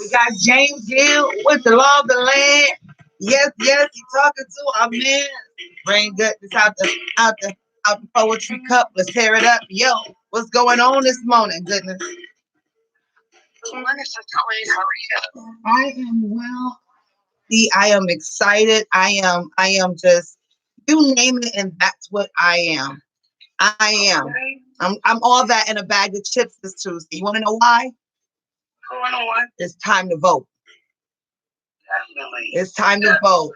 We got James Gill with the law of the land. Yes, yes, you talking to our man. Brain goodness out the poetry cup. Let's tear it up. Yo, what's going on this morning? Goodness. I am well. See, I am excited. I am just you name it, and that's what I am. I am. I'm all that in a bag of chips this Tuesday. You want to know why? It's time to vote. It's time to vote.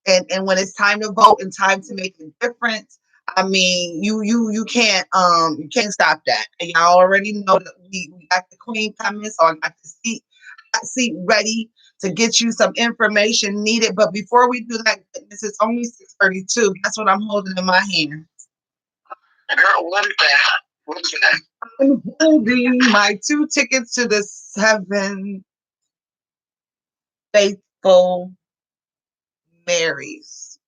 And when it's time to vote and time to make a difference, I mean, you can't stop that. And y'all already know that we got the queen coming, so I got the seat ready to get you some information needed. But before we do that, this is only 6:32. That's what I'm holding in my hand. Girl, what is that? What's that? I'm holding my 2 tickets to the 7 faithful Marys.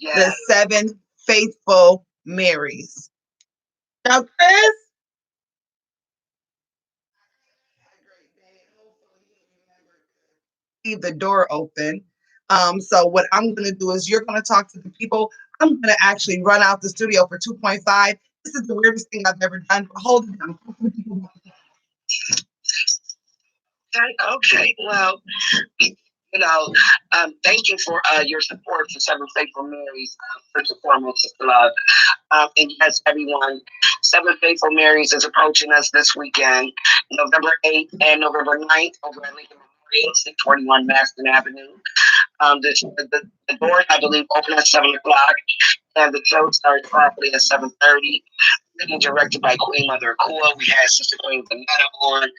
Yes. The 7 faithful Marys. Now, Chris. Leave the door open. So what I'm going to do is you're going to talk to the people. I'm going to actually run out the studio for 2.5. This is the weirdest thing I've ever done. Hold it down. Okay. Well, thank you for your support for Seven Faithful Marys. First and foremost, it's love. And yes, everyone, Seven Faithful Marys is approaching us this weekend, November 8th and November 9th over at Lincoln Memorial, 641 Maston Avenue. The doors, I believe, open at 7 o'clock, and the show starts properly at 7:30. Being directed by Queen Mother Akua. We had Sister Queen Vanetta on.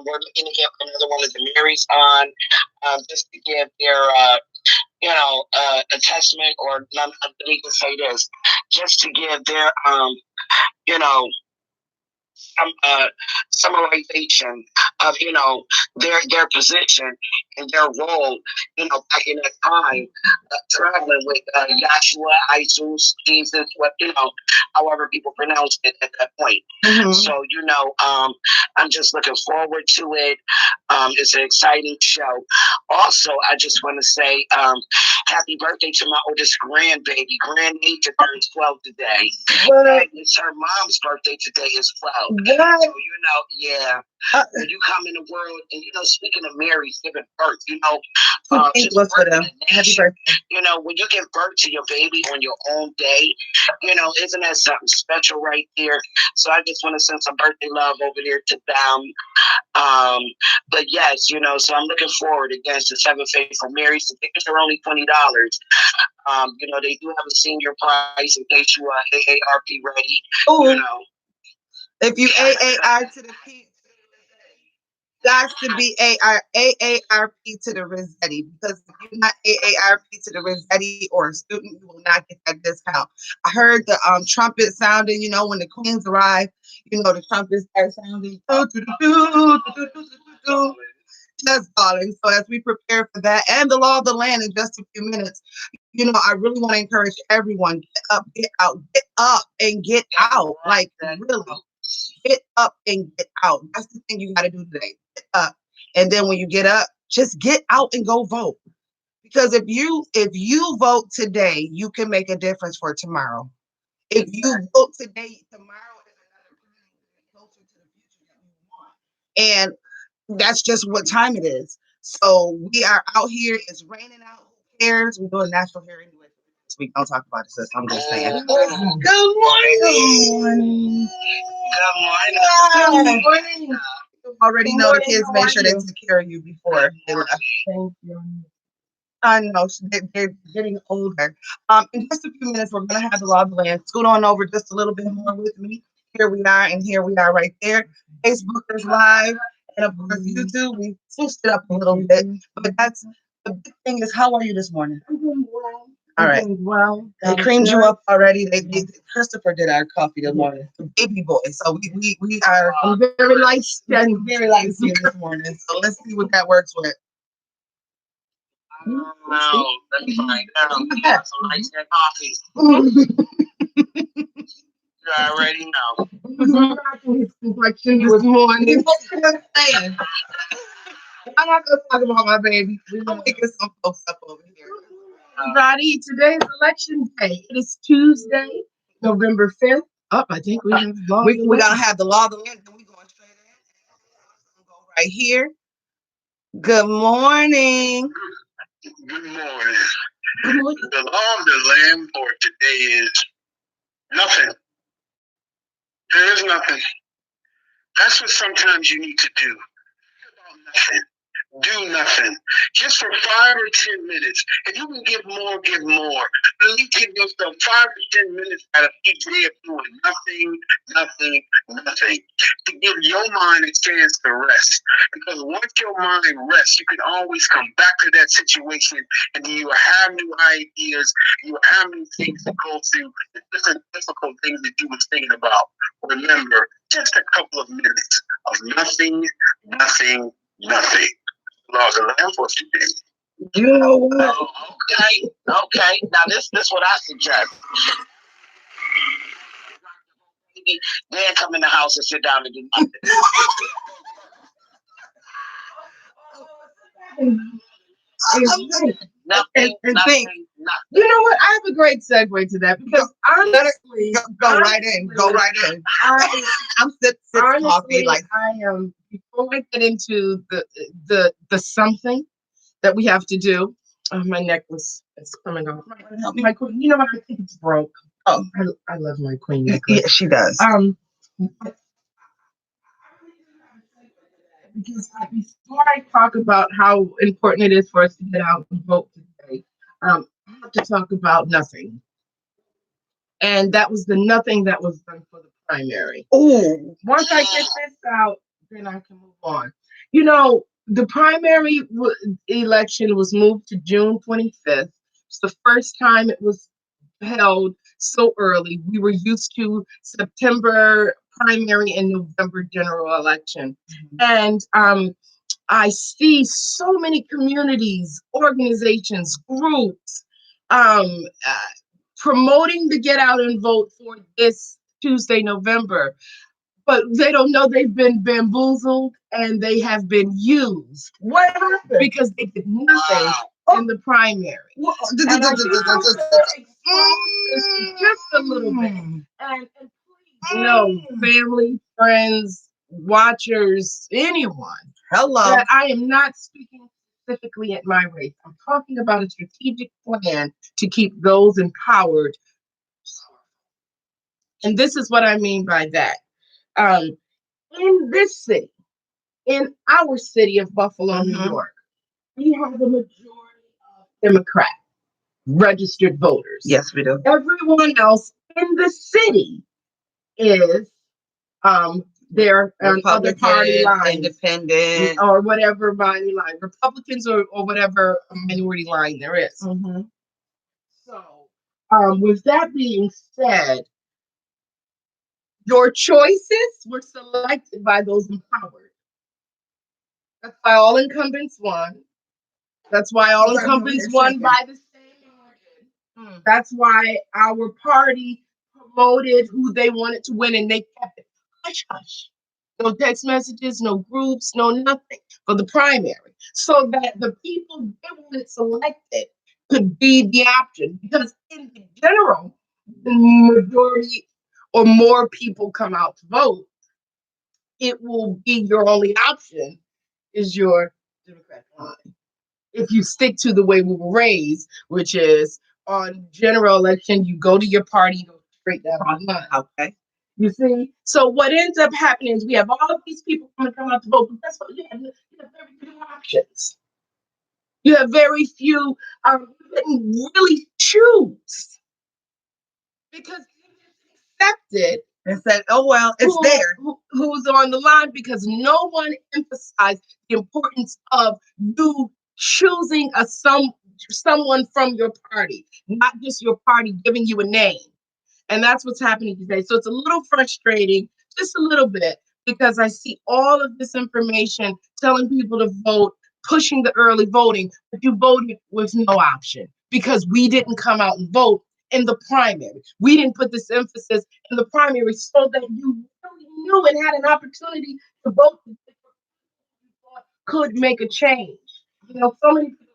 We're looking to get another one of the Marys on, just to give their, attachment, or let me just say this, just to give their, you know, summarization of their position and their role back in that time, traveling with Yahshua, Jesus, what however people pronounce it at that point. Mm-hmm. So I'm just looking forward to it. It's an exciting show. Also, I just want to say happy birthday to my oldest grandbaby. Grand Nature turns 12 today. And it's her mom's birthday today as well. Yeah. So, yeah. When you come in the world, and speaking of Mary's giving birth, just for them. Happy birthday. When you give birth to your baby on your own day, isn't that something special right there? So I just want to send some birthday love over there to them. But yes, so I'm looking forward again to Seven Faithful Marys. The tickets are only $20. They do have a senior price in case you are AARP ready. Ooh. If you AAR to the P, got to be AARP to the Rossetti, because if you're not AARP to the Rossetti or a student, you will not get that discount. I heard the trumpet sounding, when the queens arrive, the trumpets start sounding. That's calling. So as we prepare for that and the law of the land in just a few minutes, I really want to encourage everyone, get up and get out. Like, really, get up and get out. That's the thing you got to do today. Get up. And then when you get up, just get out and go vote. Because if you vote today, you can make a difference for tomorrow. If you vote today, tomorrow is another time closer to the future that we want. And that's just what time it is. So we are out here. It's raining out. Who cares? We're doing natural hair anyway. So we don't talk about it, sis. I'm just saying. Good morning. Good morning. Good morning. You already know the kids make sure they take care of you before they left. Thank you. I know they're getting older. In just a few minutes, we're going to have the law of the land. Scoot on over just a little bit more with me. Here we are, and here we are right there. Facebook is live, and of course YouTube. We switched it up a little bit, but that's the big thing. Is how are you this morning? I'm doing well. All right. Well, they creamed you up already. Christopher did our coffee this morning. Baby boy. So we are very light skin, this morning. So let's see what that works with. No, let me find out. Some light skin coffee. You already know. He was rocking his complexion this morning. saying. I'm not gonna talk about my baby. I'm gonna get some folks up over here. Everybody, today's election day. It is Tuesday, November 5th. Oh, I think we have We're gonna have the law of the land, then we're going straight in. Go right here. Good morning. Good morning. The law of the land for today is nothing. There is nothing. That's what sometimes you need to do. Nothing. Do nothing. Just for 5 or 10 minutes. If you can give more, give more. At least give yourself 5 to 10 minutes out of each day of doing nothing. To give your mind a chance to rest. Because once your mind rests, you can always come back to that situation and you will have new ideas, you will have new things to go through, the different difficult things that you were thinking about. Remember, just a couple of minutes of nothing. Laws of land for today. You know what? Okay. Now this what I suggest. Then come in the house and sit down and do nothing. Nothing. You know what? I have a great segue to that because honestly, go right in. I'm sip coffee. Like I am. Before I get into the something that we have to do, my necklace is coming off. My queen. You know what? I think it's broke. Oh, I love my queen necklace. Yeah, she does. Because before I talk about how important it is for us to get out and vote today, I have to talk about nothing. And that was the nothing that was done for the primary. Oh, once I get this out, then I can move on. You know, the primary election was moved to June 25th. It's the first time it was held so early. We were used to September primary and November general election. And I see so many communities, organizations, groups promoting to get out and vote for this Tuesday, November. But they don't know they've been bamboozled and they have been used. What happened? Because they did nothing in the primary. And I just a little bit. And please know, family, friends, watchers, anyone. Hello. That I am not speaking specifically at my race. I'm talking about a strategic plan to keep those empowered. And this is what I mean by that. In this city, in our city of Buffalo, New York, we have a majority of Democrat registered voters. Yes, we do. Everyone else in the city is their other party line, independent, or whatever party line, Republicans or whatever minority line there is. So, with that being said, your choices were selected by those empowered. That's why all incumbents won. That's why all incumbents won by the same margin. That's why our party promoted who they wanted to win, and they kept it hush hush. No text messages, no groups, no nothing for the primary, so that the people they wanted selected could be the option. Because in the general, the majority or more people come out to vote, it will be your only option is your Democrat line. If you stick to the way we were raised, which is on general election, you go to your party, you go straight down the line. Okay. You see? So what ends up happening is we have all of these people come out to vote, but that's what you have very few options. You have very few you didn't really choose. Because you accepted and said, oh, well, it's there. Who's on the line, because no one emphasized the importance of you choosing someone from your party, not just your party giving you a name. And that's what's happening today. So it's a little frustrating, just a little bit, because I see all of this information telling people to vote, pushing the early voting, but you voted with no option because we didn't come out and vote. in the primary. We didn't put this emphasis in the primary so that you really knew and had an opportunity to vote the people you thought could make a change. So many people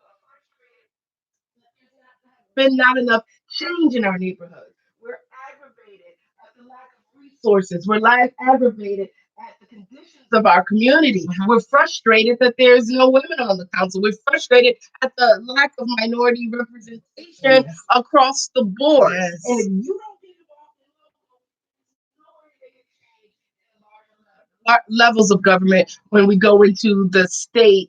been not enough change in our neighborhood. We're aggravated at the lack of resources. We're aggravated at the conditions of our community. We're frustrated that there's no women on the council. We're frustrated at the lack of minority representation across the board. Yes. And if you don't get involved in levels of government when we go into the state,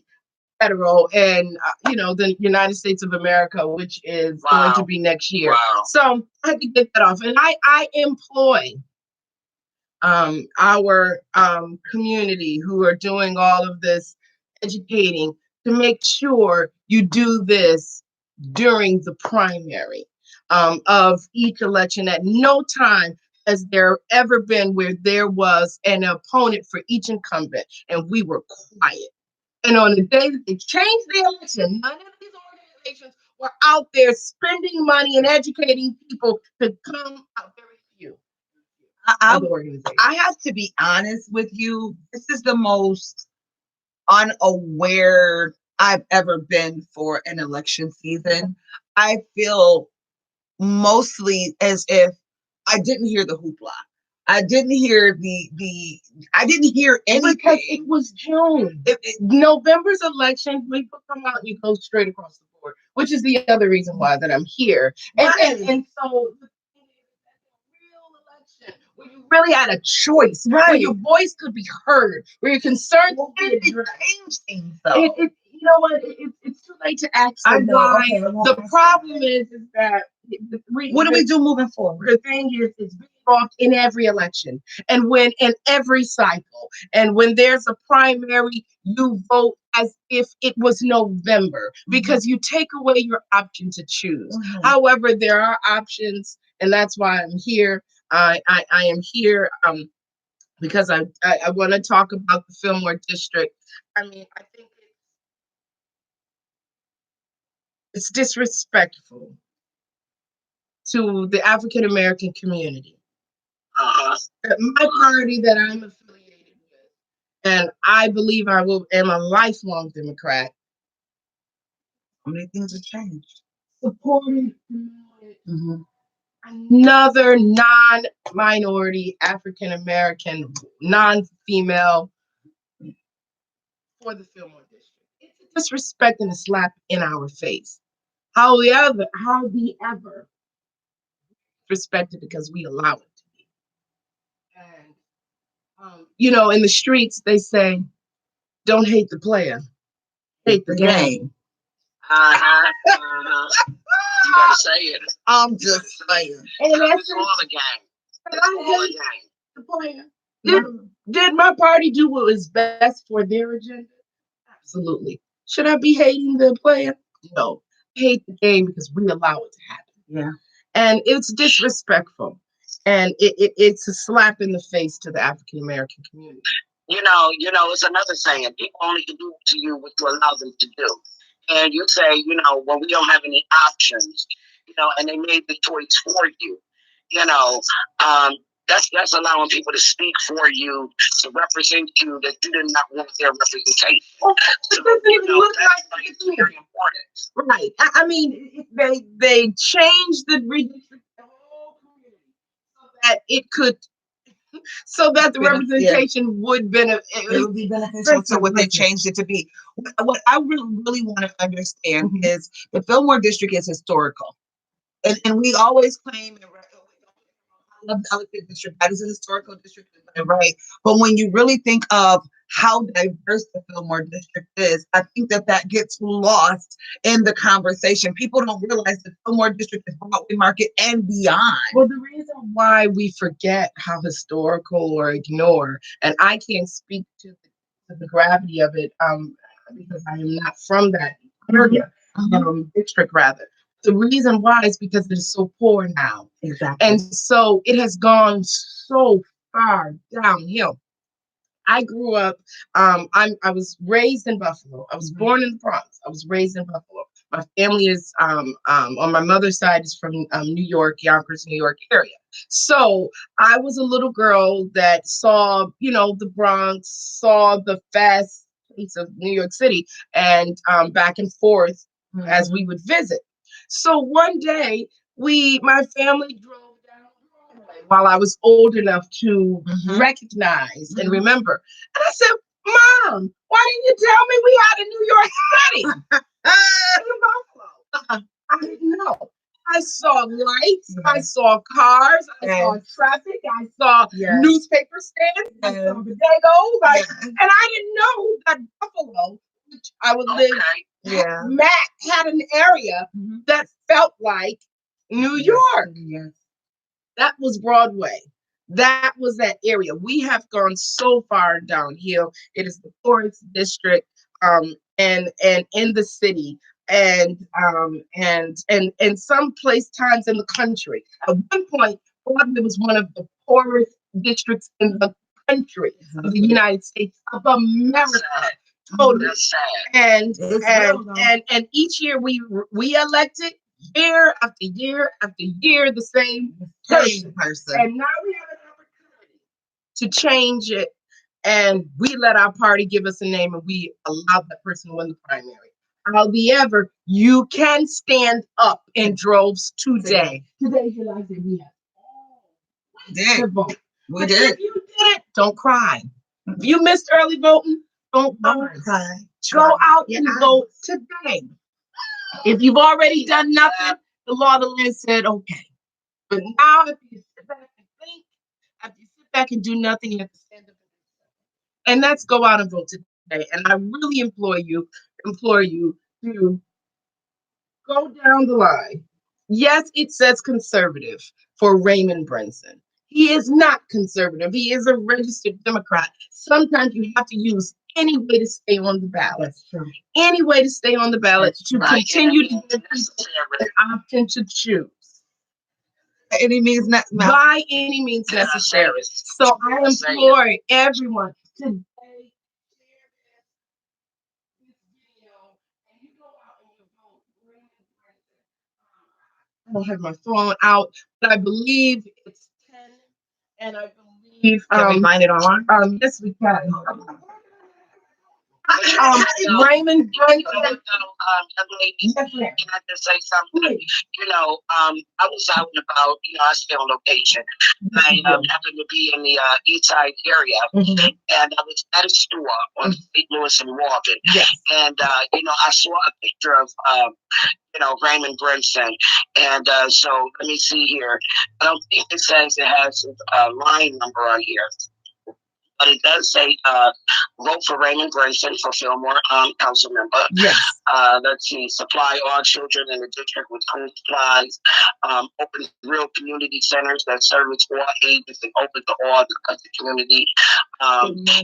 federal, and the United States of America, which is going to be next year. Wow. So I had to get that off, and I employ our community who are doing all of this educating to make sure you do this during the primary of each election. At no time has there ever been where there was an opponent for each incumbent, and we were quiet. And on the day that they changed the election, none of these organizations were out there spending money and educating people to come out. Very few. I have to be honest with you. This is the most unaware I've ever been for an election season. I feel mostly as if I didn't hear the hoopla. I didn't hear I didn't hear anything. Because it was June. November's election, people come out and you go straight across the board, which is the other reason why that I'm here. And so the real election, where you really had a choice, where your voice could be heard, where your concerns could be change things though. You know what? It's too late to ask them why. The problem is that what do we do moving forward? The thing is, it's being involved in every election, and when in every cycle, and when there's a primary, you vote as if it was November because you take away your option to choose. However, there are options, and that's why I'm here. I am here because I want to talk about the Fillmore District. I mean, I think it's disrespectful to the African American community. My party that I'm affiliated with, and I believe I am a lifelong Democrat. How many things have changed? Supported another non-minority African American, non-female for the Fillmore District. It's a disrespect and a slap in our face. However, respected because we allow it to be. And in the streets they say, "Don't hate the player, hate the game." You gotta say it. I'm just saying. And that's all the game. All the game. The player. Did my party do what was best for their agenda? Absolutely. Should I be hating the player? No. I hate the game because we allow it to happen. Yeah. And it's disrespectful. And it's a slap in the face to the African American community. It's another saying. People only can do to you what you allow them to do. And you say, when we don't have any options, and they made the choice for you, that's allowing people to speak for you, to represent you, that you did not want their representation. That's very important. Right. I mean, they changed the whole community so that it could, so that the representation would benefit. It would be beneficial to what they changed it to be. What I really want to understand is the Fillmore District is historical. And we always claim, I love the Ellicott District, that is a historical district, right? But when you really think of how diverse the Fillmore District is, I think that gets lost in the conversation. People don't realize the Fillmore District is Broadway Market and beyond. Well, the reason why we forget how historical or ignore, and I can't speak to the gravity of it because I am not from that area, district rather. The reason why is because it is so poor now. Exactly. And so it has gone so far downhill. I grew up, I was raised in Buffalo. I was born in the Bronx. I was raised in Buffalo. My family is on my mother's side is from New York, Yonkers, New York area. So I was a little girl that saw, the Bronx, saw the fast pace of New York City, and back and forth as we would visit. So one day, my family drove down Broadway while I was old enough to recognize and remember. And I said, Mom, why didn't you tell me we had a New York City? In Buffalo. I didn't know. I saw lights, I saw cars, I saw traffic, I saw newspaper stands, I saw bodegas, and I didn't know that Buffalo, which I would live, Matt had an area that felt like New York. Yes. That was Broadway. That was that area. We have gone so far downhill. It is the poorest district, and in the city, and some place times in the country. At one point, Broadway was one of the poorest districts in the country of the United States of America. Totally. And each year we elected year after year after year the same person. And now we have an opportunity to change it. And we let our party give us a name, and we allowed that person to win the primary. However, you can stand up in droves today. Today's your last day. We have vote. We did. If you didn't, don't cry. If you missed early voting, don't cry. Go out and vote today. If you've already done nothing, the law of the land said okay. But now, if you sit back and think, if you sit back and do nothing, you have to stand up. And that's go out and vote today. And I really implore you to go down the line. Yes, it says conservative for Raymond Brinson. He is not conservative. He is a registered Democrat. Sometimes you have to use any way to stay on the ballot. That's true. Any way to stay on the ballot to continue to give people an option to choose. Any means by any means necessary. So I implore everyone today. I don't have my phone out, but I believe it's 10, and I believe can we find it online? Yes, we can. Raymond Brinson. Young lady, can I just say something? I was out and about. I stay on location. I happened to be in the East Side area, and I was at a store on St. Louis and Walden. Yes. And I saw a picture of Raymond Brinson. And so let me see here. I don't think it says it has a line number on here. But it does say vote for Raymond Brinson for Fillmore council member. Yes. Let's see, supply all children in the district with school supplies, open real community centers that service all ages and open to all the community.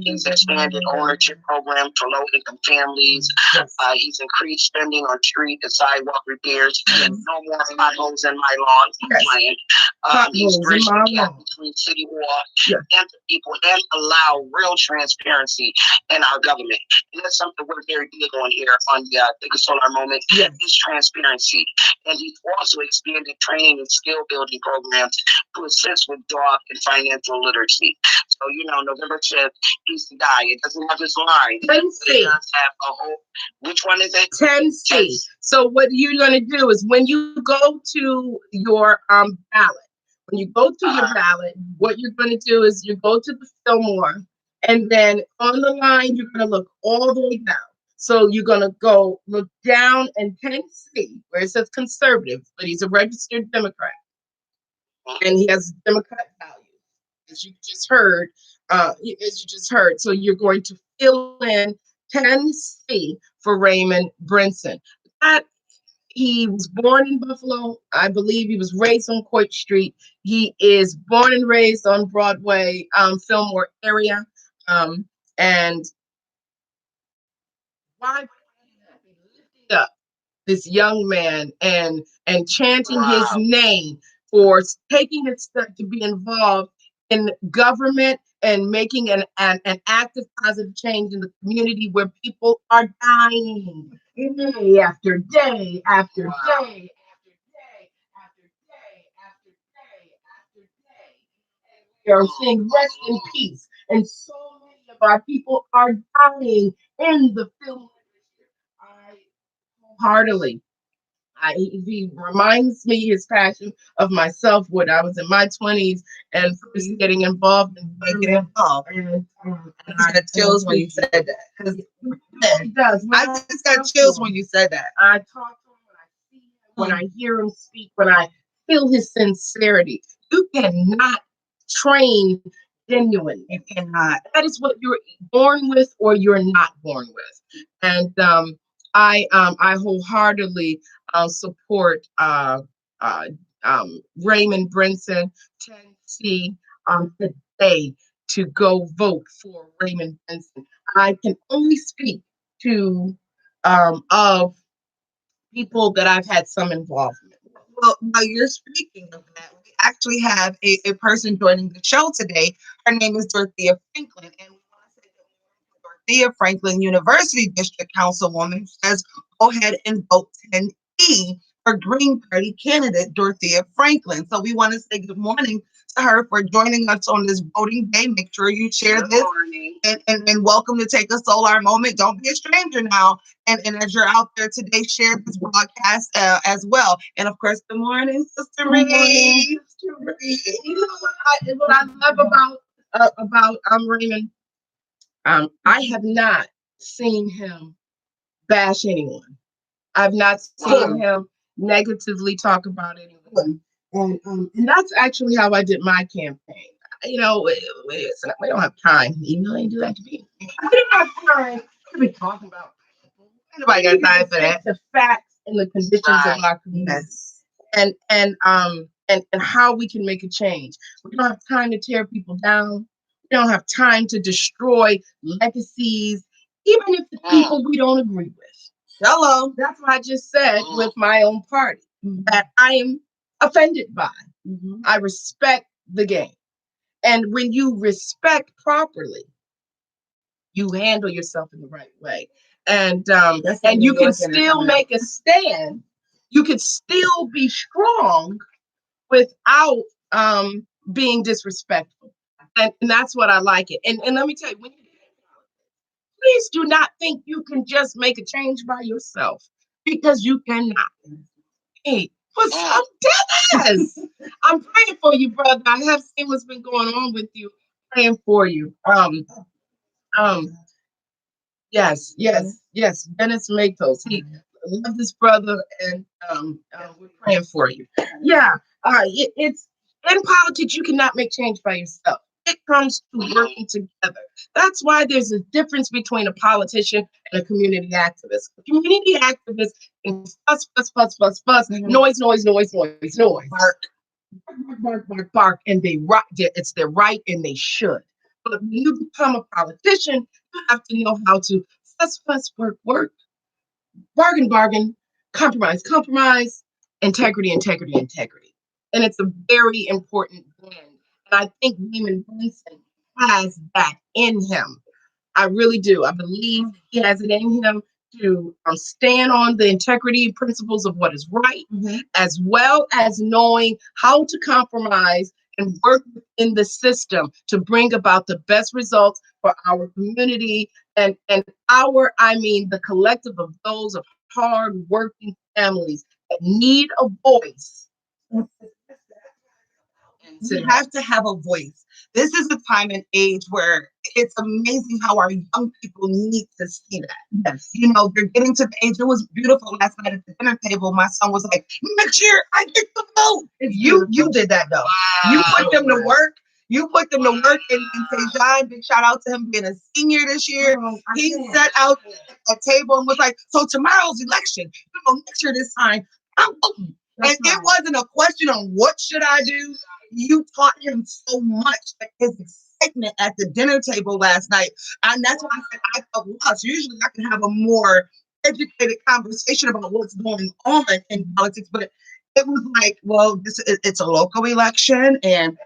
He's expanded ownership program for low-income families. Yes. He's increased spending on street and sidewalk repairs. No more potholes in my lawn. He's bridged the gap between City Hall and the people, and allow real transparency in our government. And that's something we're very big on here on the Think of Solar Moment, is transparency. And he's also expanded training and skill building programs to assist with job and financial literacy. So, November 5th, he's the guy. It doesn't have his line. 10C. It does have a whole, which one is it? 10C. So what you're going to do is when you go to your ballot, when you go to your ballot, what you're going to do is you go to the Fillmore, and then on the line, you're going to look all the way down. So you're going to go look down and 10C, where it says conservative, but he's a registered Democrat. And he has Democrat values, as you just heard. So you're going to fill in 10C for Raymond Brinson. He was born in Buffalo. I believe he was raised on Court Street. He is born and raised on Broadway, Fillmore area. And why would he be lifting up this young man and chanting his name for taking a step to be involved in government and making an active positive change in the community where people are dying? day after day after Wow. day after day after day after day after day. We are saying rest in peace. And so many of our people are dying in the film industry. I wholeheartedly he reminds me his passion of myself when I was in my 20s and first getting involved in Get involved. I just got chills when you said that. Because it does. I just got chills when you said that. I talk to him, when I see him, when I hear him speak, when I feel his sincerity. You cannot train genuine. You cannot. That is what you're born with or you're not born with. And I wholeheartedly support uh, Raymond Brinson, Tennessee, today to go vote for Raymond Brinson. I can only speak to of people that I've had some involvement with. Well, now you're speaking of that. We actually have a person joining the show today. Her name is Dorothea Franklin. And we want to say that Dorothea Franklin, University District Councilwoman, says go ahead and vote 10E for Green Party candidate Dorothea Franklin. So we want to say good morning to her for joining us on this voting day. Make sure you share Good this. morning. And welcome to Take a Solar Moment. Don't be a stranger now. And as you're out there today, share this broadcast as well. And of course, good morning, Sister Reed. You know what I love about Raymond? I have not seen him bash anyone. I've not seen him negatively talk about anyone. And that's actually how I did my campaign. You know, we don't have time. You ain't do that to me. I don't have time to be talking about people. Nobody got time for that. The facts and the conditions of our community. And how we can make a change. We don't have time to tear people down. We don't have time to destroy legacies, even if the people we don't agree with. Hello. That's what I just said with my own party that I am offended by. I respect the game. And when you respect properly, you handle yourself in the right way. And you can still make a stand. You can still be strong without being disrespectful. And that's what I like it. And let me tell you, when you please do not think you can just make a change by yourself because you cannot. Hey, for some Dennis, I'm praying for you, brother. I have seen what's been going on with you. Praying for you. Yes. Dennis Matos. He loves his brother, and we're praying for you. Yeah. It's in politics. You cannot make change by yourself. It comes to working together. That's why there's a difference between a politician and a community activist. A community activist can fuss, noise, bark, and they right. It's their right, and they should. But when you become a politician, you have to know how to fuss, work, bargain, compromise, integrity. And it's a very important blend. And I think Raymond Brinson has that in him. I really do. I believe he has it in him to stand on the integrity principles of what is right, as well as knowing how to compromise and work in the system to bring about the best results for our community and the collective of those of hard working families that need a voice. You have to have a voice. This is a time and age where it's amazing how our young people need to see that. Yes. You know, they're getting to the age. It was beautiful last night at the dinner table. My son was like, next year I get the vote. You did that though. Wow. You put them to work. And Tejan, big shout out to him being a senior this year. He sat out at a table and was like, so tomorrow's election, next year this time, I'm voting. It wasn't a question on what should I do. You taught him so much, like his excitement at the dinner table last night. And that's why I said I felt lost. Usually I can have a more educated conversation about what's going on in politics, but it was like, well, it's a local election, and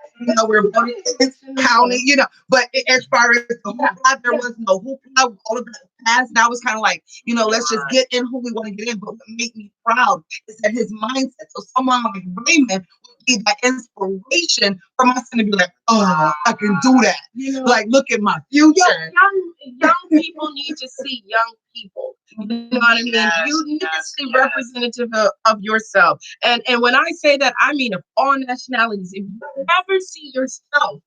we're voting in county, But as far as the hoopla, there was no hoopla. All of that passed. Now it's kind of like, let's just get in who we want to get in. But what made me proud is that his mindset. So someone like Raymond would be that inspiration for my son to be like, oh, I can do that. Like, look at my future. Young people need to see young people. You know what I mean? You need to see representative of yourself. And when I say that, I mean of all nationalities. If you ever see yourself,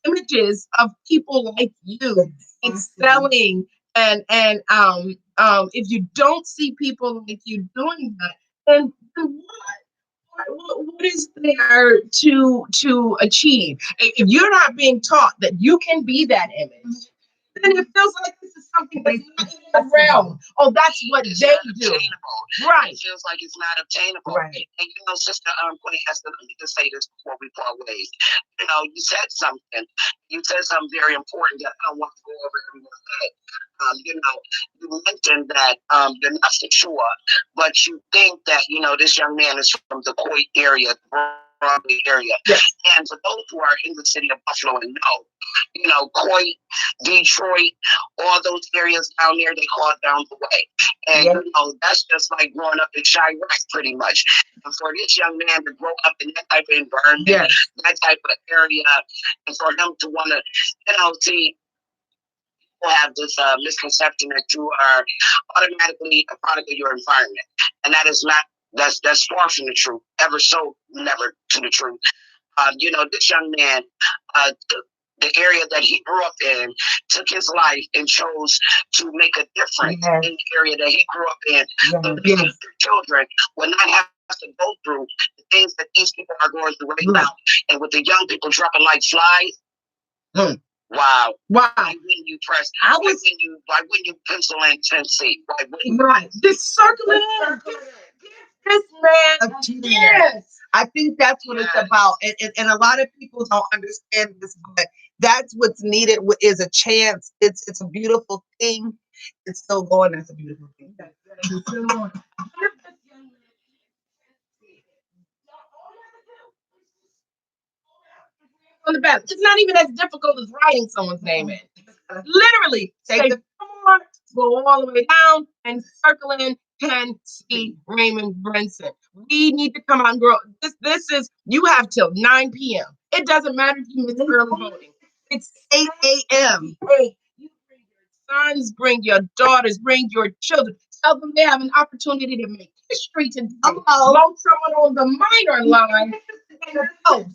images of people like you excelling, and if you don't see people like you doing that, then what is there to achieve? If you're not being taught that you can be that image, then it feels like this is something that's not in the realm. Oh, that's what It's they not do. obtainable. Right. It feels like it's not obtainable. Right. And Sister Queen Esther, let me just say this before we part ways. You said something. You said something very important that I don't want to go over everyone's head. You mentioned that you're not so sure, but you think that this young man is from the Coit area, Broadway area. Yes. And for those who are in the city of Buffalo and Coit, Detroit, all those areas down there, they call it down the way. And, that's just like growing up in Chirac, pretty much. And for this young man to grow up in that type of environment, that type of area, and for him to want to, see, people have this misconception that you are automatically a product of your environment. And that is not, that's far from the truth, ever so never to the truth. This young man, the area that he grew up in, took his life and chose to make a difference in the area that he grew up in. So the future children will not have to go through the things that these people are going through right now. And with the young people dropping like flies, wow. Why wouldn't you press? Why wouldn't you pencil in Tennessee? Why wouldn't you? This circling. This man. Yes. I think that's what it's about. And a lot of people don't understand this, but that's what's needed is a chance. It's a beautiful thing. It's still going. That's a beautiful thing. On the ballot. It's not even as difficult as writing someone's name in. Literally, take the form, go all the way down, and circle in Penn C. Raymond Brinson. We need to come on, girl. This is, you have till 9 p.m. It doesn't matter if you miss early voting. It's 8 a.m. You bring your sons, bring your daughters, bring your children. Tell them they have an opportunity to make history today. Vote someone on the minor line. Vote.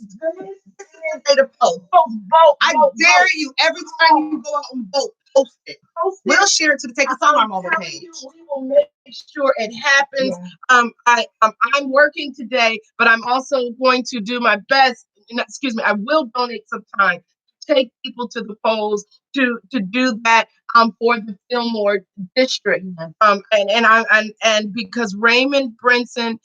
I dare you. Every time you go out and vote, post it. We'll share it to the Take a Song Mobile page. We will make sure it happens. I'm working today, but I'm also going to do my best. I will donate some time to take people to the polls to do that for the Fillmore district. And because Raymond Brinson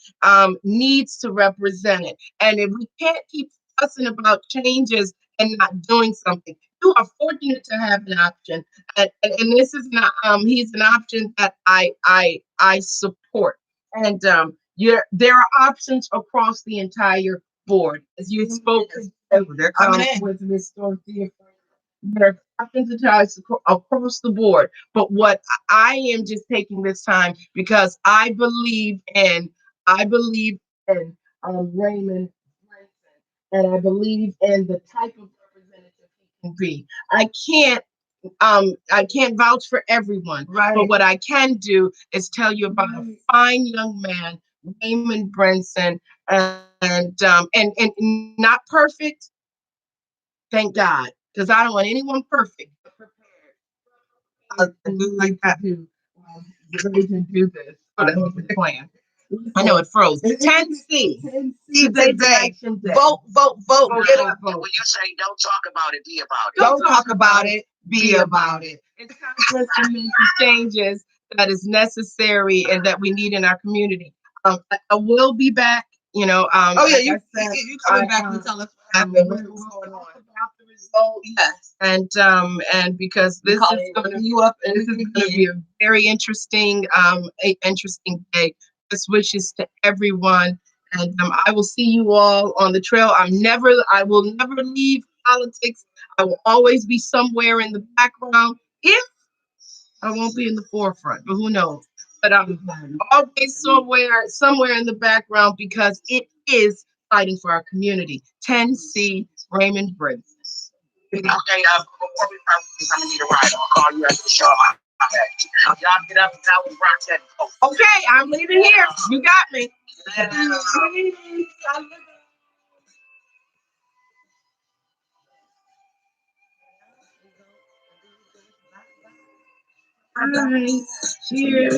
needs to represent it. And if we can't keep fussing about changes and not doing something, you are fortunate to have an option. And this is not he's an option that I support. And there are options across the entire board. As you spoke they're coming in with Ms. Dorothea, there are options across the board. But what I am just taking this time because I believe in Raymond Brinson, and I believe in the type of representative he can be. I can't vouch for everyone, but what I can do is tell you about a fine young man, Raymond Brinson, and not perfect. Thank God, because I don't want anyone perfect. Prepared. Like that to do this. That was the plan. I know it froze. 10C. Today. Vote. Get up. When you say don't talk about it, be about it. Don't talk about it, be about it. It's time to make the changes that is necessary and that we need in our community. I will be back. You coming back and tell us what happened. What's going on? About the result. Yes. And because this is going to be a very interesting day. Best wishes to everyone, And I will see you all on the trail. I will never leave politics. I will always be somewhere in the background. If I won't be in the forefront, but who knows? But I'm always somewhere in the background because it is fighting for our community. 10C Raymond Briggs. Okay, before we start, I'm gonna need a ride. I'll call you after the show. Y'all get up and now we rock that coat. Okay, I'm leaving here. You got me. All right. Cheers.